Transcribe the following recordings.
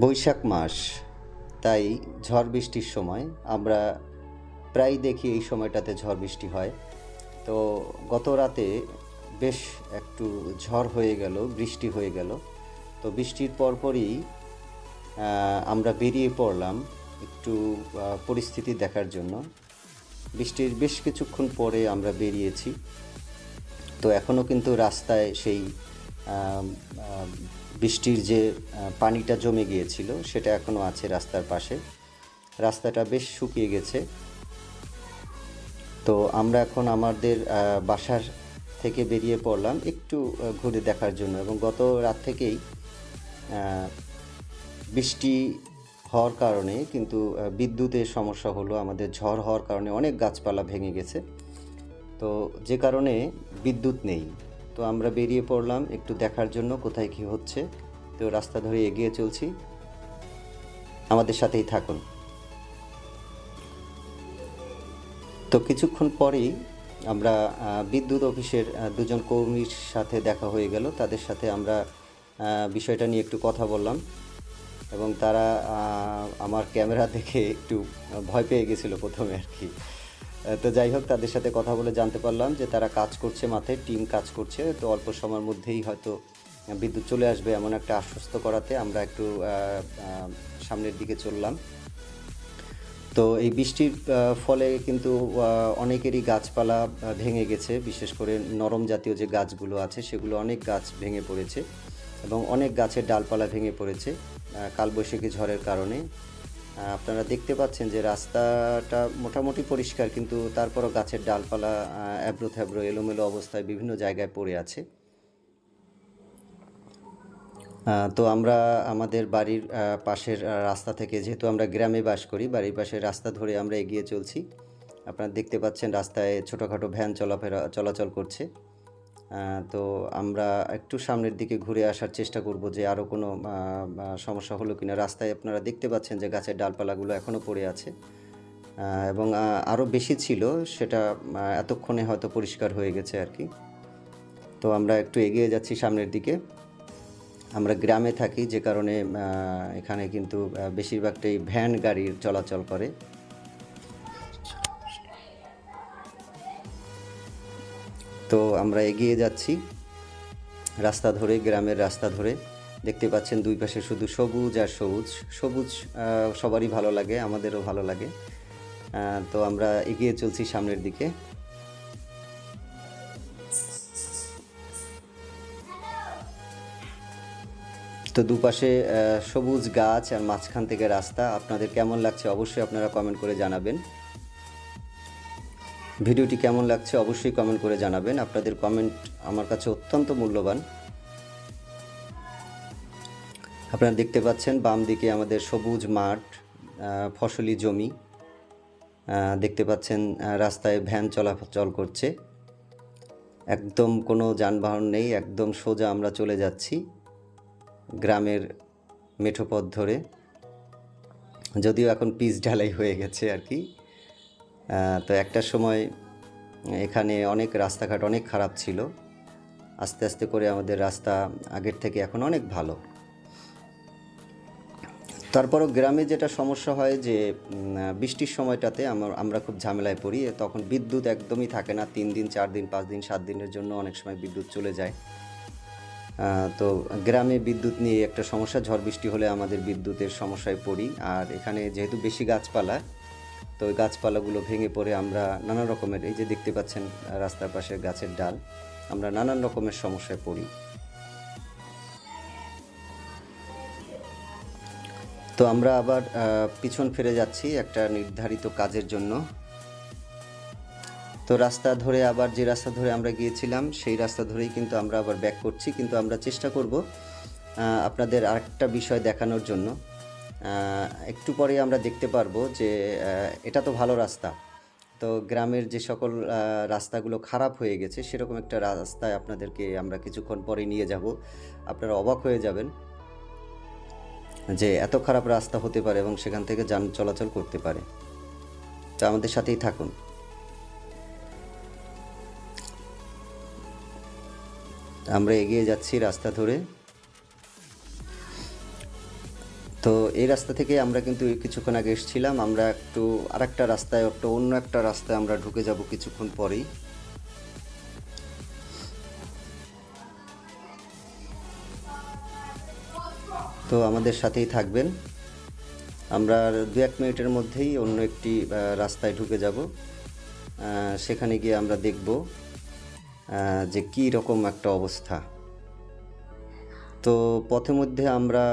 বৈশাখ মাস, তাই ঝড় বৃষ্টির সময় আমরা প্রায় দেখি এই সময়টাতে ঝড় বৃষ্টি হয়। তো গত রাতে বেশ একটু ঝড় হয়ে গেল, বৃষ্টি হয়ে গেল। তো বৃষ্টির পরপরই আমরা বেরিয়ে পড়লাম একটু পরিস্থিতি দেখার জন্য। বৃষ্টির বেশ কিছুক্ষণ পরে আমরা বেরিয়েছি। তো এখনও কিন্তু রাস্তায় সেই আম, আম, বৃষ্টির যে পানিটা জমে গিয়েছিল সেটা এখনও আছে রাস্তার পাশে। রাস্তাটা বেশ শুকিয়ে গেছে। তো আমরা এখন আমাদের বাসার থেকে বেরিয়ে পড়লাম একটু ঘুরে দেখার জন্য। এবং গত রাত থেকেই আহ, বৃষ্টি হওয়ার কারণে কিন্তু বিদ্যুতের সমস্যা হলো। আমাদের ঝড় হওয়ার কারণে অনেক গাছপালা ভেঙে গেছে। তো যে কারণে বিদ্যুৎ নেই। তো আমরা বেরিয়ে পড়লাম একটু দেখার জন্য কোথায় কী হচ্ছে। তো রাস্তা ধরে এগিয়ে চলছি, আমাদের সাথেই থাকুন। তো কিছুক্ষণ পরেই আমরা বিদ্যুৎ অফিসের দুজন কর্মীর সাথে দেখা হয়ে গেল। তাদের সাথে আমরা বিষয়টা নিয়ে একটু কথা বললাম এবং তারা আমার ক্যামেরা দেখে একটু ভয় পেয়ে গেছিলো প্রথমে আর কি। তো যাই হোক, তাদের সাথে কথা বলে জানতে পারলাম যে তারা কাজ করছে, মাঠে টিম কাজ করছে। তো অল্প সময়ের মধ্যেই হয়তো বিদ্যুৎ চলে আসবে এমন একটা আশ্বস্ত করাতে আমরা একটু সামনের দিকে চললাম। তো এই বৃষ্টির ফলে কিন্তু অনেকেরই গাছপালা ভেঙে গেছে। বিশেষ করে নরম জাতীয় যে গাছগুলো আছে সেগুলো অনেক গাছ ভেঙে পড়েছে এবং অনেক গাছের ডালপালা ভেঙে পড়েছে কালবৈশাখী ঝড়ের কারণে। আপনারা দেখতে পাচ্ছেন যে রাস্তাটা মোটামুটি পরিষ্কার, কিন্তু তারপরও গাছের ডালপালা এবড়ো থেবড়ো এলোমেলো অবস্থায় বিভিন্ন জায়গায় পড়ে আছে। তো আমরা আমাদের বাড়ির পাশের রাস্তা থেকে, যেহেতু আমরা গ্রামে বাস করি, বাড়ির পাশের রাস্তা ধরে আমরা এগিয়ে চলছি। আপনারা দেখতে পাচ্ছেন রাস্তায় ছোটোখাটো ভ্যান চলাচল করছে। তো আমরা একটু সামনের দিকে ঘুরে আসার চেষ্টা করব যে আরও কোনো সমস্যা হলো কিনা। রাস্তায় আপনারা দেখতে পাচ্ছেন যে গাছের ডালপালাগুলো এখনও পড়ে আছে এবং আরও বেশি ছিল, সেটা এতক্ষণে হয়তো পরিষ্কার হয়ে গেছে আর কি। তো আমরা একটু এগিয়ে যাচ্ছি সামনের দিকে। আমরা গ্রামে থাকি, যে কারণে এখানে কিন্তু বেশিরভাগটাই ভ্যান গাড়ির চলাচল করে। তো আমরা এগিয়ে যাচ্ছি রাস্তা ধরে, গ্রামের রাস্তা ধরে। দেখতে পাচ্ছেন দুই পাশে শুধু সবুজ আর সবুজ। সবুজ সবারই ভালো লাগে, আমাদেরও ভালো লাগে। তো আমরা এগিয়ে চলছি সামনের দিকে। তো দুপাশে সবুজ গাছ আর মাঝখান থেকে রাস্তা। আপনাদের কেমন লাগছে অবশ্যই আপনারা কমেন্ট করে জানাবেন। ভিডিওটি কেমন লাগছে অবশ্যই কমেন্ট করে জানাবেন। আপনাদের কমেন্ট আমার কাছে অত্যন্ত মূল্যবান। আপনারা দেখতে পাচ্ছেন বাম দিকে আমাদের সবুজ মাঠ, ফসলি জমি। দেখতে পাচ্ছেন রাস্তায় ভ্যান চলাচল করছে, একদম কোনো যানবাহন নেই, একদম সোজা আমরা চলে যাচ্ছি গ্রামের মেঠো পথ ধরে। যদিও এখন পিচ ঢালাই হয়ে গেছে আর কি। তো একটা সময় এখানে অনেক রাস্তাঘাট অনেক খারাপ ছিল। আস্তে আস্তে করে আমাদের রাস্তা আগের থেকে এখন অনেক ভালো। তারপরও গ্রামে যেটা সমস্যা হয় যে বৃষ্টির সময়টাতে আমরা খুব ঝামেলায় পড়ি। তখন বিদ্যুৎ একদমই থাকে না, 3 দিন 4 দিন 5 দিন 7 দিনের জন্য অনেক সময় বিদ্যুৎ চলে যায়। তো গ্রামে বিদ্যুৎ নিয়ে একটা সমস্যা, ঝড় বৃষ্টি হলে আমাদের বিদ্যুতের সমস্যায় পড়ি। আর এখানে যেহেতু বেশি গাছপালা, তো ওই গাছপালাগুলো ভেঙে পড়ে আমরা নানা রকমের, এই যে দেখতে পাচ্ছেন রাস্তার পাশে গাছের ডাল, আমরা নানান রকমের সমস্যায় পড়ি। তো আমরা আবার পিছন ফিরে যাচ্ছি একটা নির্ধারিত কাজের জন্য। তো রাস্তা ধরে আবার যে রাস্তা ধরে আমরা গিয়েছিলাম সেই রাস্তা ধরেই কিন্তু আমরা আবার ব্যাক করছি। কিন্তু আমরা চেষ্টা করব আপনাদের আরেকটা বিষয় দেখানোর জন্য। একটু পরে আমরা দেখতে পারবো যে এটা তো ভালো রাস্তা। তো গ্রামের যে সকল রাস্তাগুলো খারাপ হয়ে গেছে সেরকম একটা রাস্তায় আপনাদেরকে আমরা কিছুক্ষণ পরে নিয়ে যাব। আপনারা অবাক হয়ে যাবেন যে এত খারাপ রাস্তা হতে পারে এবং সেখান থেকে যান চলাচল করতে পারে। তো আমাদের সাথেই থাকুন। আমরা এগিয়ে যাচ্ছি রাস্তা ধরে। তো তো এই রাস্তা থেকে আমরা কিন্তু কিছুক্ষণ আগে এসেছিলাম, আমরা একটু আরেকটা রাস্তায়, অন্য একটা রাস্তায় আমরা ঢুকে যাব কিছুক্ষণ পরেই। তো আমাদের সাথেই থাকবেন, আমরা 2-1 মিনিটের মধ্যেই অন্য একটি রাস্তায় ঢুকে যাব। সেখানে গিয়ে আমরা দেখব যে কী রকম একটা অবস্থা। তো পথে মধ্যে আমরা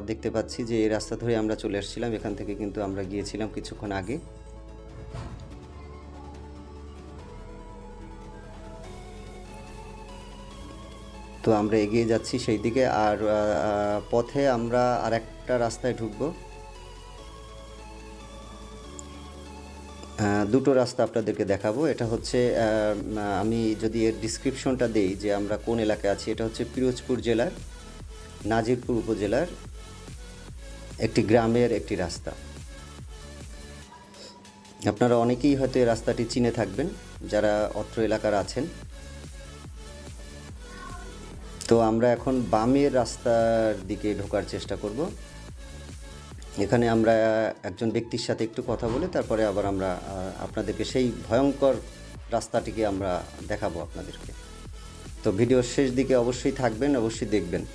দেখতে পাচ্ছি যে এই রাস্তা ধরে আমরা চলে আসছিলাম, এখান থেকে কিন্তু আমরা গিয়েছিলাম কিছুক্ষণ আগে। তো আমরা এগিয়ে যাচ্ছি সেই দিকে, আর পথে আমরা আরেকটা রাস্তায় ঢুকবো। দুটো রাস্তা আপনাদেরকে দেখাবো। এটা হচ্ছে আমি যদি এর ডিসক্রিপশনটা দেই যে আমরা কোন এলাকায় আছি, এটা হচ্ছে পিরোজপুর জেলার নাজিরপুর উপজেলার একটি গ্রামের একটি রাস্তা। আপনারা অনেকেই হয়তো এই রাস্তাটি চিনে থাকবেন যারা অত্র এলাকার আছেন। তো আমরা এখন বামের রাস্তার দিকে ঢোকার চেষ্টা করব। এখানে আমরা একজন ব্যক্তির সাথে একটু কথা বলে তারপরে আবার আমরা আপনাদেরকে সেই ভয়ঙ্কর রাস্তাটিকে আমরা দেখাবো আপনাদেরকে। তো ভিডিওর শেষ দিকে অবশ্যই থাকবেন, অবশ্যই দেখবেন।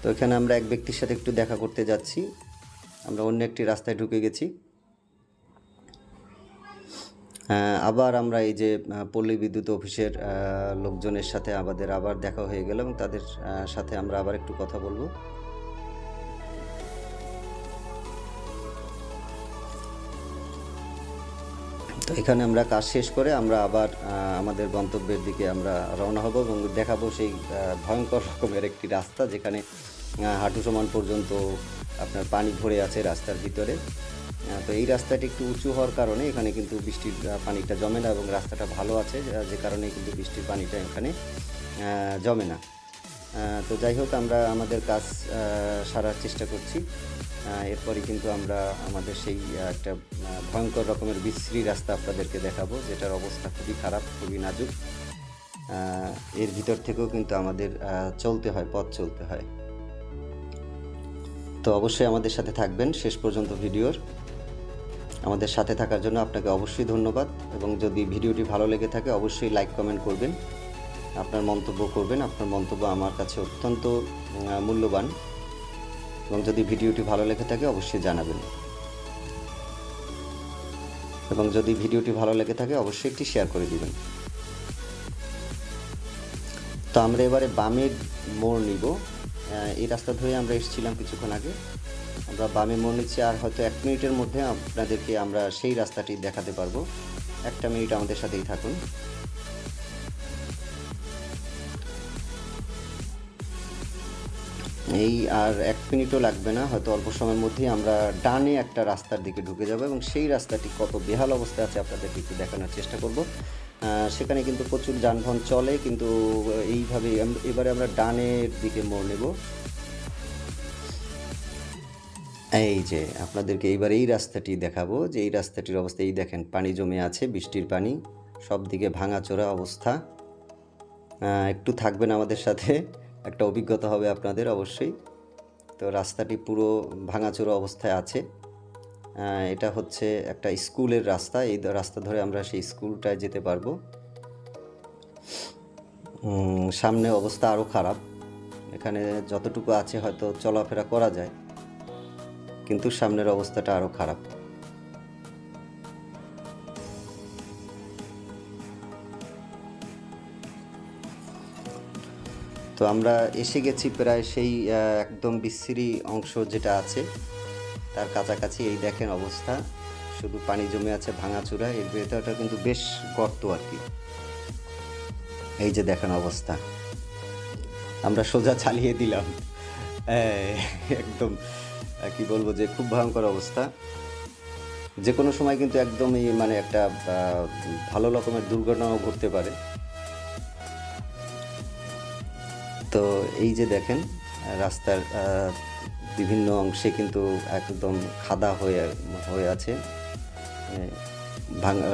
তো এখানে আমরা এক ব্যক্তির সাথে একটু দেখা করতে যাচ্ছি, আমরা অন্য একটি রাস্তায় ঢুকে গেছি। আবার আমরা এই যে পল্লী বিদ্যুৎ অফিসের লোকজনের সাথে আমাদের আবার দেখা হয়ে গেল এবং তাদের সাথে আমরা আবার একটু কথা বলবো। তো এখানে আমরা কাজ শেষ করে আমরা আবার আমাদের গন্তব্যের দিকে আমরা রওনা হব এবং দেখাবো সেই ভয়ঙ্কর রকমের একটি রাস্তা যেখানে হাঁটু সমান পর্যন্ত আপনার পানি ভরে আছে রাস্তার ভিতরে। তো এই রাস্তাটি একটু উঁচু হওয়ার কারণে এখানে কিন্তু বৃষ্টির পানিটা জমে না এবং রাস্তাটা ভালো আছে, যে কারণে কিন্তু বৃষ্টির পানিটা এখানে জমে না। তো যাই হোক, আমরা আমাদের কাজ সারার চেষ্টা করছি। এরপরে কিন্তু আমরা আমাদের সেই একটা ভয়ঙ্কর রকমের বিশ্রী রাস্তা আপনাদেরকে দেখাবো, যেটার অবস্থা খুবই খারাপ, খুবই নাজুক। এর ভিতর থেকেও কিন্তু আমাদের চলতে হয়, পথ চলতে হয়। তো অবশ্যই আমাদের সাথে থাকবেন শেষ পর্যন্ত ভিডিওর। আমাদের সাথে থাকার জন্য আপনাকে অবশ্যই ধন্যবাদ, এবং যদি ভিডিওটি ভালো লেগে থাকে অবশ্যই লাইক কমেন্ট করবেন, আপনার মন্তব্য করবেন। আপনার মন্তব্য আমার কাছে অত্যন্ত মূল্যবান, এবং যদি ভিডিওটি ভালো লেগে থাকে অবশ্যই জানাবেন, এবং যদি ভিডিওটি ভালো লেগে থাকে অবশ্যই একটি শেয়ার করে দিবেন। তো আমরা এবারে বামের মোড় নিব। এই রাস্তা ধরে আমরা এসেছিলাম কিছুক্ষণ আগে, আমরা বামে মোড় নিচ্ছি, আর হয়তো 1 মিনিটের মধ্যে আপনাদেরকে আমরা সেই রাস্তাটি দেখাতে পারবো। 1টা মিনিট আমাদের সাথেই থাকুন। এই আর 1 মিনিটও লাগবে না, হয়তো অল্প সময়ের মধ্যেই আমরা ডানে একটা রাস্তার দিকে ঢুকে যাব, এবং সেই রাস্তাটি কত বেহাল অবস্থায় আছে আপনাদেরকে একটু দেখানোর চেষ্টা করব। সেখানে কিন্তু প্রচুর যানবাহন চলে, কিন্তু এইভাবে এবারে আমরা ডানের দিকে মোড় নেব। এই যে আপনাদেরকে এইবার এই রাস্তাটি দেখাবো, যে এই রাস্তাটির অবস্থা এই দেখেন, পানি জমে আছে, বৃষ্টির পানি, সব দিকে ভাঙাচোরা অবস্থা। একটু থাকবেন আমাদের সাথে, একটা অভিজ্ঞতা হবে আপনাদের অবশ্যই। তো রাস্তাটি পুরো ভাঙাচোরা অবস্থায় আছে। এটা হচ্ছে একটা স্কুলের রাস্তা, এই রাস্তা ধরে আমরা সেই স্কুলটায় যেতে পারবো। সামনে অবস্থা আরও খারাপ, এখানে যতটুকু আছে হয়তো চলাফেরা করা যায়, কিন্তু সামনের অবস্থাটা আরও খারাপ। তো আমরা এসে গেছি প্রায় সেই একদম বিশ্রী অংশ যেটা আছে তার কাছাকাছি। এই দেখেন অবস্থা, শুধু পানি জমে আছে, ভাঙাচুরা, এর ভেতরটা কিন্তু বেশ গর্ত আর কি। এই যে দেখেন অবস্থা, আমরা সোজা চালিয়ে দিলাম, একদম কি বলবো যে খুব ভয়ঙ্কর অবস্থা। যে কোনো সময় কিন্তু একদমই মানে একটা ভালো রকমের দুর্ঘটনাও ঘটতে পারে। তো এই যে দেখেন রাস্তার বিভিন্ন অংশে কিন্তু একদম খাদা হয়ে আছে,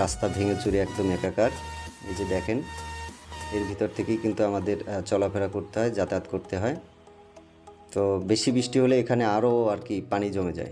রাস্তা ভেঙে চুরে একদম একাকার। এই যে দেখেন, এর ভিতর থেকেই কিন্তু আমাদের চলাফেরা করতে হয়, যাতায়াত করতে হয়। তো বেশি বৃষ্টি হলে এখানে আরও আর কি পানি জমে যায়।